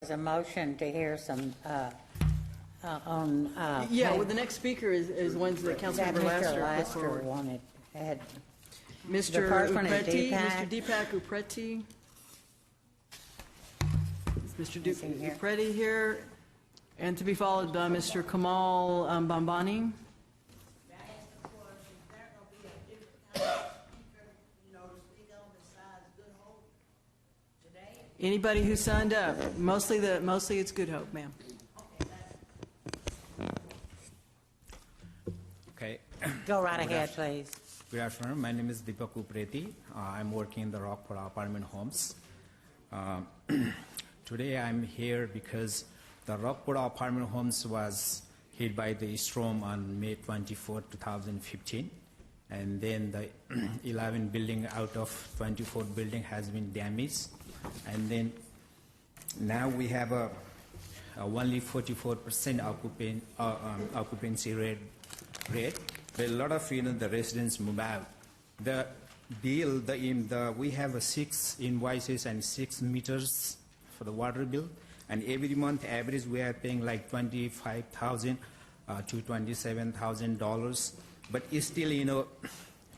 There's a motion to hear some on. Yeah, well, the next speaker is ones that Councilmember Laster put forward. Wanted. Had Mr. Upreti, Mr. Deepak Upreti. Is Mr. Upreti here? And to be followed by Mr. Kamal Bambani. Anybody who signed up, mostly it's Good Hope, ma'am. Okay. Go right ahead, please. Good afternoon. My name is Deepak Upreti. I'm working in the Rockdale Apartment homes. Today I'm here because the Rockdale Apartment homes was hit by the storm on May 24, 2015. And then the 11 building out of 24 building has been damaged. And then now we have only 44% occupancy rate. But a lot of the residents move out. The bill, we have 6 invoices and 6 meters for the water bill, and every month average we are paying like $25,000 to $27,000. But it's still,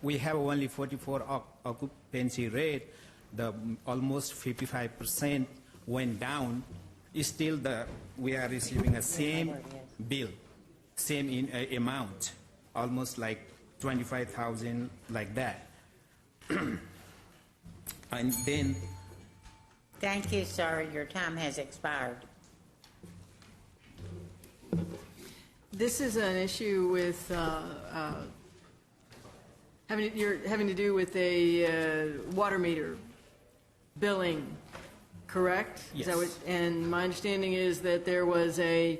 we have only 44 occupancy rate. The almost 55% went down. It's still we are receiving the same bill, same amount, almost like 25,000, like that. And then. Thank you, sir. Your time has expired. This is an issue with having to do with a water meter billing, correct? Yes. Is that and my understanding is that there was in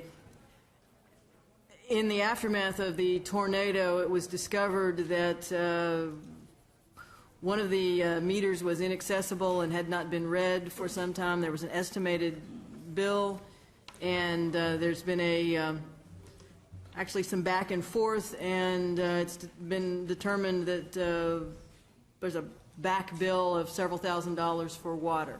the aftermath of the tornado, it was discovered that one of the meters was inaccessible and had not been read for some time. There was an estimated bill, and there's been actually some back and forth, and it's been determined that there's a back bill of several $1,000s for water.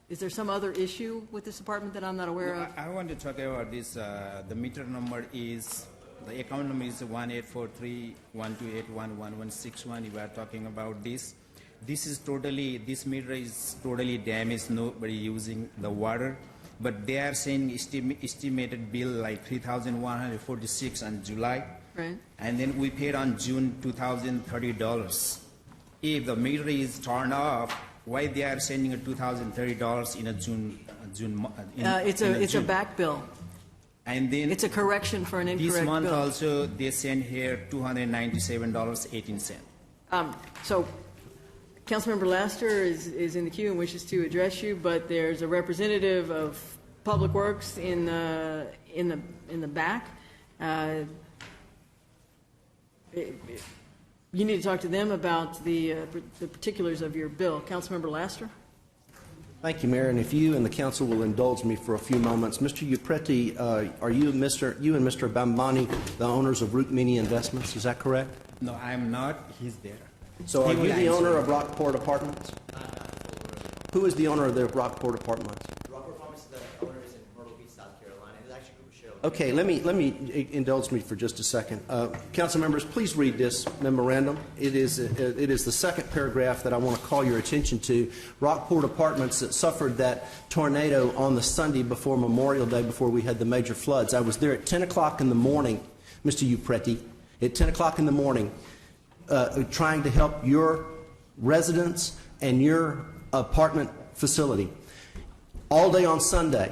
Is there some other issue with this apartment that I'm not aware of? I want to talk about this. The meter number is, the account number is 1-843-128-11161. We are talking about this. This meter is totally damaged, nobody using the water. But they are saying estimated bill like $3,146 on July. Right. And then we paid on June $2,030. If the meter is turned off, why they are sending a $2,030 in a June? It's a back bill. And then it's a correction for an incorrect bill. This month also they send here $297.18. So, Councilmember Laster is in the queue and wishes to address you, but there's a representative of Public Works in the back. You need to talk to them about the particulars of your bill. Councilmember Laster? Thank you, Mayor. And if you and the council will indulge me for a few moments, Mr. Upreti, are you and Mr. Bambani the owners of Rookmini Investments? Is that correct? No, I'm not. He's there. So are you the owner of Rockport Apartments? Who is the owner of the Rockport Apartments? Rockport Apartments, the owner is in Myrtle Beach, South Carolina. It's actually a group show. Okay, let me indulge me for just a second. Council members, please read this memorandum. It is the second paragraph that I want to call your attention to. Rockport Apartments that suffered that tornado on the Sunday before Memorial Day, before we had the major floods. I was there at 10 o'clock in the morning, Mr. Upreti, at 10 o'clock in the morning, trying to help your residents and your apartment facility. All day on Sunday,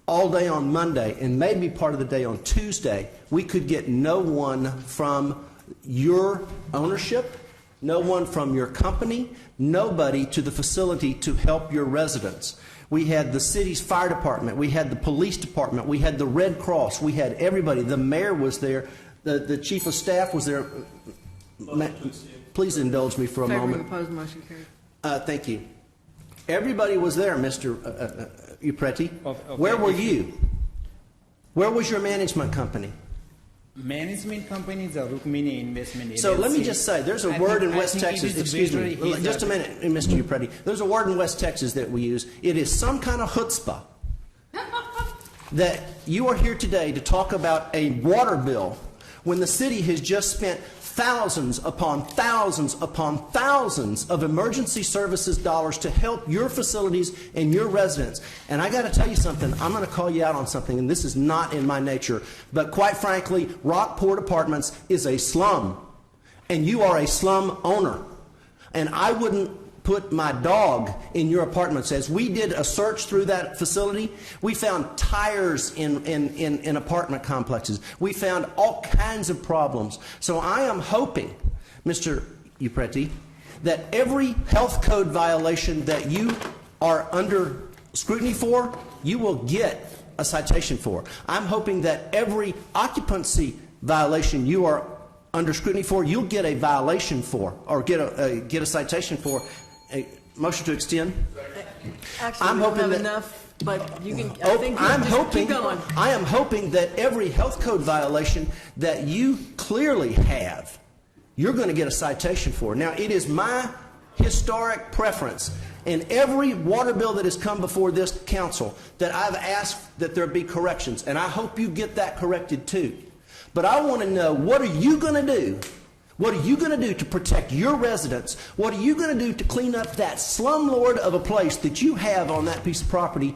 all day on Monday, and maybe part of the day on Tuesday, we could get no one from your ownership, no one from your company, nobody to the facility to help your residents. We had the city's fire department, we had the police department, we had the Red Cross, we had everybody. The mayor was there, the chief of staff was there. Please indulge me for a moment. Opposed, motion carried. Thank you. Everybody was there, Mr. Upreti. Okay. Where were you? Where was your management company? Management company is a Rookmini Investment LLC. So let me just say, there's a word in West Texas, excuse me, just a minute, Mr. Upreti. There's a word in West Texas that we use. It is some kind of chutzpah that you are here today to talk about a water bill when the city has just spent thousands upon thousands upon thousands of emergency services dollars to help your facilities and your residents. And I got to tell you something, I'm going to call you out on something, and this is not in my nature, but quite frankly, Rockport Apartments is a slum, and you are a slum owner. And I wouldn't put my dog in your apartments. As we did a search through that facility, we found tires in apartment complexes. We found all kinds of problems. So I am hoping, Mr. Upreti, that every health code violation that you are under scrutiny for, you will get a citation for. I'm hoping that every occupancy violation you are under scrutiny for, you'll get a violation for, or get a citation for. A motion to extend. Actually, I'm we don't hoping have that enough, but you can. Oh, I think you just keep going. I am hoping that every health code violation that you clearly have, you're going to get a citation for. Now, it is my historic preference in every water bill that has come before this council that I've asked that there be corrections, and I hope you get that corrected too. But I want to know, what are you going to do? What are you going to do to protect your residents? What are you going to do to clean up that slumlord of a place that you have on that piece of property,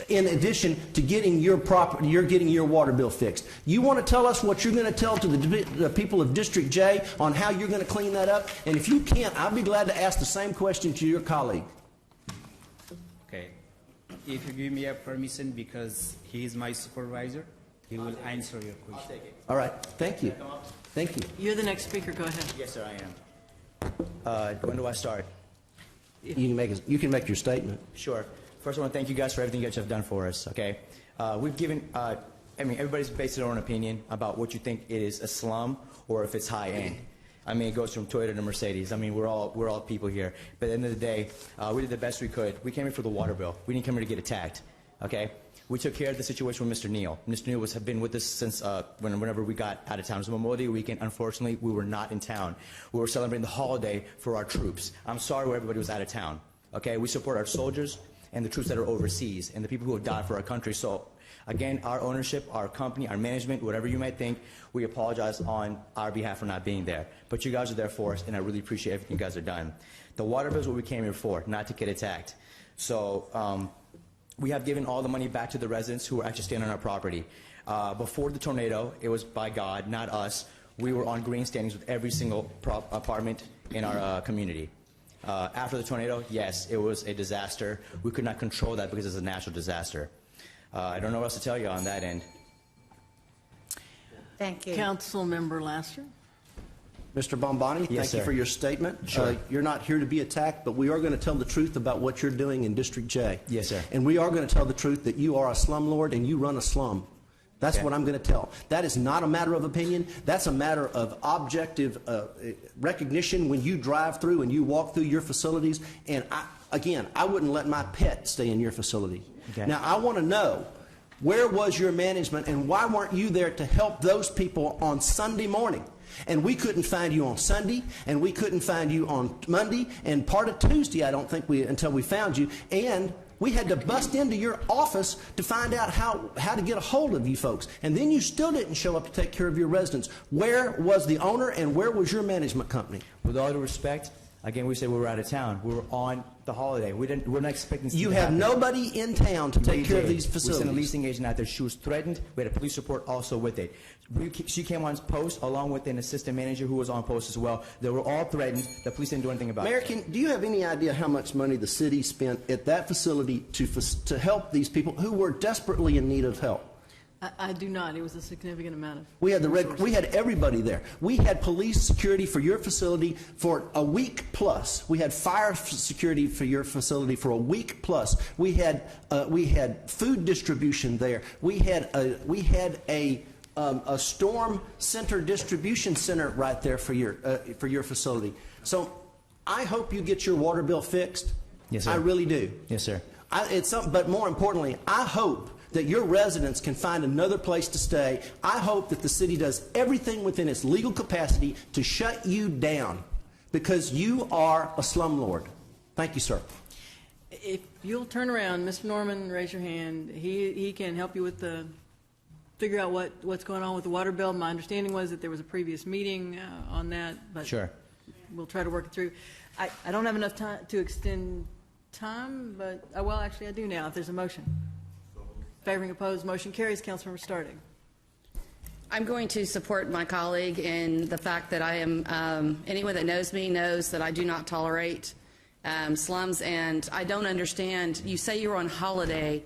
in addition to getting your property, you're getting your water bill fixed? You want to tell us what you're going to tell to the people of District J on how you're going to clean that up? And if you can't, I'll be glad to ask the same question to your colleague. Okay. If you give me a permission, because he is my supervisor, he will answer your question. I'll take it. All right. Thank you. Thank you. You're the next speaker. Go ahead. Yes, sir, I am. When do I start? You can make your statement. Sure. First, I want to thank you guys for everything you guys have done for us, okay? We've given, I mean, everybody's based their own opinion about what you think it is a slum or if it's high end. I mean, it goes from Toyota to Mercedes. I mean, we're all people here. But at the end of the day, we did the best we could. We came here for the water bill. We didn't come here to get attacked, okay? We took care of the situation with Mr. Neal. Mr. Neal had been with us since whenever we got out of town. It was Memorial Day weekend. Unfortunately, we were not in town. We were celebrating the holiday for our troops. I'm sorry where everybody was out of town. Okay, we support our soldiers and the troops that are overseas and the people who have died for our country. So, again, our ownership, our company, our management, whatever you might think, we apologize on our behalf for not being there. But you guys are there for us, and I really appreciate everything you guys have done. The water bill is what we came here for, not to get attacked. So, we have given all the money back to the residents who are actually staying on our property. Before the tornado, it was by God, not us. We were on green standings with every single apartment in our community. After the tornado, yes, it was a disaster. We could not control that because it's a natural disaster. I don't know what else to tell you on that end. Thank you. Council Member Laster. Mr. Bombani, Yes, thank you sir. for your statement. Sure. You're not here to be attacked, but we are going to tell the truth about what you're doing in District J. Yes, sir. And we are going to tell the truth that you are a slumlord and you run a slum. That's Okay. what I'm going to tell. That is not a matter of opinion. That's a matter of objective recognition when you drive through and you walk through your facilities. And I wouldn't let my pet stay in your facility. Okay. Now, I want to know, where was your management and why weren't you there to help those people on Sunday morning? And we couldn't find you on Sunday, and we couldn't find you on Monday, and part of Tuesday, I don't think until we found you. And we had to bust into your office to find out how to get a hold of you folks. And then you still didn't show up to take care of your residents. Where was the owner, and where was your management company? With all due respect, again, we said we were out of town. We were on the holiday. We're not expecting this You to have happen. nobody in town to take care of these We sent a facilities. leasing agent out there. She was threatened. We had a police report also with it. She came on post along with an assistant manager who was on post as well. They were all threatened. The police didn't do anything about Mayor, it. do you have any idea how much money the city spent at that facility to help these people who were desperately in need of help? I do not. It was a significant amount of. We had everybody there. We had police security for your facility for a week plus. We had fire security for your facility for a week plus. We had food distribution there. We had a storm center distribution center right there for your facility. So I hope you get your water bill fixed. Yes, sir. I really do. Yes, sir. But more importantly, I hope that your residents can find another place to stay. I hope that the city does everything within its legal capacity to shut you down because you are a slumlord. Thank you, sir. If you'll turn around, Mr. Norman, raise your hand. He can help you with figure out what's going on with the water bill. My understanding was that there was a previous meeting on that, but Sure. we'll try to work it through. I don't have enough time to extend time, but, well, actually I do now, if there's a motion. Favoring, opposed, motion carries. Councilmember Starting. I'm going to support my colleague in the fact that I am, anyone that knows me knows that I do not tolerate slums, and I don't understand. You say you were on holiday.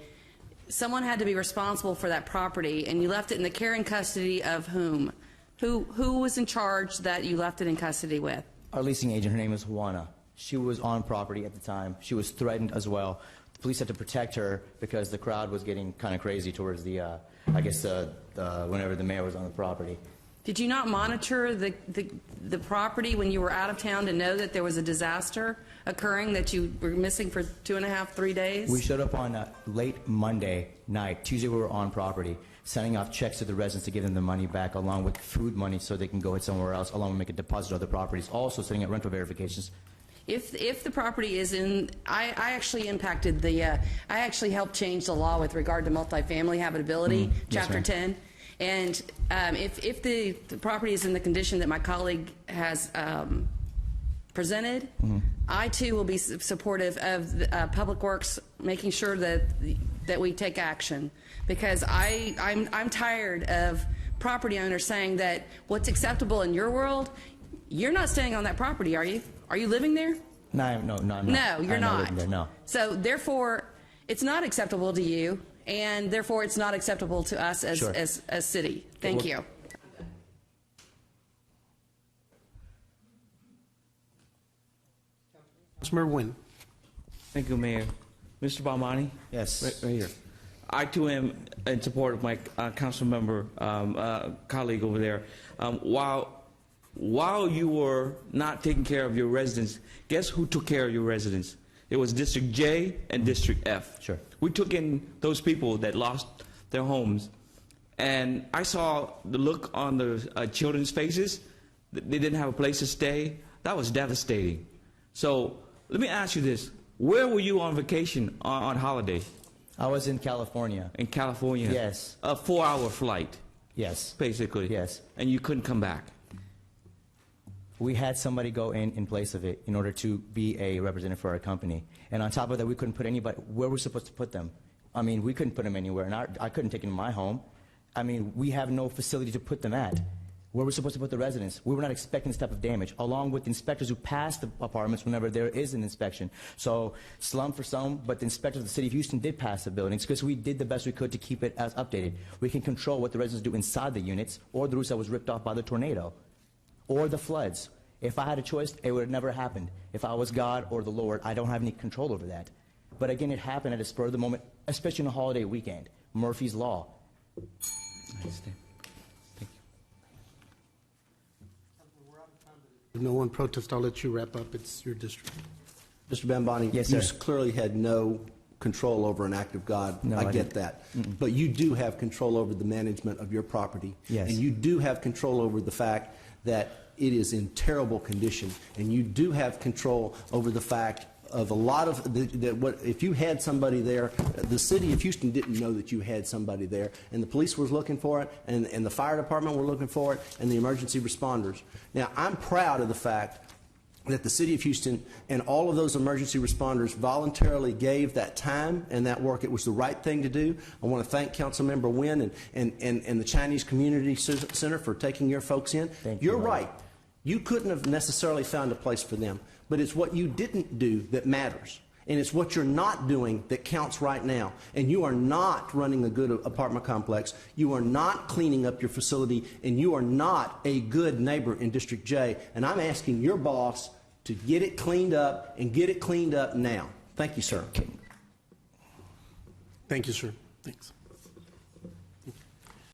Someone had to be responsible for that property, and you left it in the care and custody of whom? Who was in charge that you left it in custody with? Our leasing agent, her name is Juana. She was on property at the time. She was threatened as well. The police had to protect her because the crowd was getting kind of crazy towards the, I guess, whenever the mayor was on the property. Did you not monitor the property when you were out of town to know that there was a disaster occurring, that you were missing for 2.5, 3 days? We showed up on late Monday night. Tuesday we were on property, sending off checks to the residents to give them the money back, along with food money so they can go hit somewhere else, along with make a deposit to other properties. Also setting up rental verifications. If the property is in, I actually impacted I actually helped change the law with regard to multifamily habitability, Yes, Chapter ma'am. 10. And if the property is in the condition that my colleague has presented, I too will be supportive of Public Works making sure that we take action, because I'm tired of property owners saying that what's acceptable in your world, you're not staying on that property, are you? Are you living there? No, I'm not. No, you're I'm not. living there, no. So therefore, it's not acceptable to you, and therefore it's not acceptable to us as Sure. as city. Thank you. Councilmember Wynn. Thank you, Mayor. Mr. Balmani? Yes. Right here. I, too, am in support of my council member colleague over there. While you were not taking care of your residents, guess who took care of your residents? It was District J and District F. Sure. We took in those people that lost their homes, and I saw the look on the children's faces. They didn't have a place to stay. That was devastating. So let me ask you this. Where were you on vacation on holiday? I was in California. In California? Yes. A 4-hour flight, Yes. basically. Yes. And you couldn't come back. We had somebody go in place of it in order to be a representative for our company. And on top of that, we couldn't put anybody where we're supposed to put them. I mean, we couldn't put them anywhere, and I couldn't take them in my home. I mean, we have no facility to put them at. Where we're supposed to put the residents. We were not expecting this type of damage, along with inspectors who pass the apartments whenever there is an inspection. So, slum for some, but the inspectors of the City of Houston did pass the buildings because we did the best we could to keep it as updated. We can control what the residents do inside the units, or the roofs that was ripped off by the tornado, or the floods. If I had a choice, it would have never happened. If I was God or the Lord, I don't have any control over that. But again, it happened at a spur of the moment, especially on a holiday weekend. Murphy's Law. I understand. Thank you. If no one protests, I'll let you wrap up. It's your district. Mr. Bambani, Yes, you sir. clearly had no control over an act of God. No, I I get didn't. that. But you do have control over the management of your property. Yes. And you do have control over the fact that it is in terrible condition. And you do have control over the fact of a lot of if you had somebody there, the City of Houston didn't know that you had somebody there, and the police was looking for it, and the fire department were looking for it, and the emergency responders. Now, I'm proud of the fact that the City of Houston and all of those emergency responders voluntarily gave that time and that work. It was the right thing to do. I want to thank Councilmember Wynn and the Chinese Community Center for taking your folks in. Thank you, You're Larry. right. You couldn't have necessarily found a place for them, but it's what you didn't do that matters. And it's what you're not doing that counts right now. And you are not running a good apartment complex. You are not cleaning up your facility. And you are not a good neighbor in District J. And I'm asking your boss to get it cleaned up and get it cleaned up now. Thank you, sir. Thank you, sir. Thanks.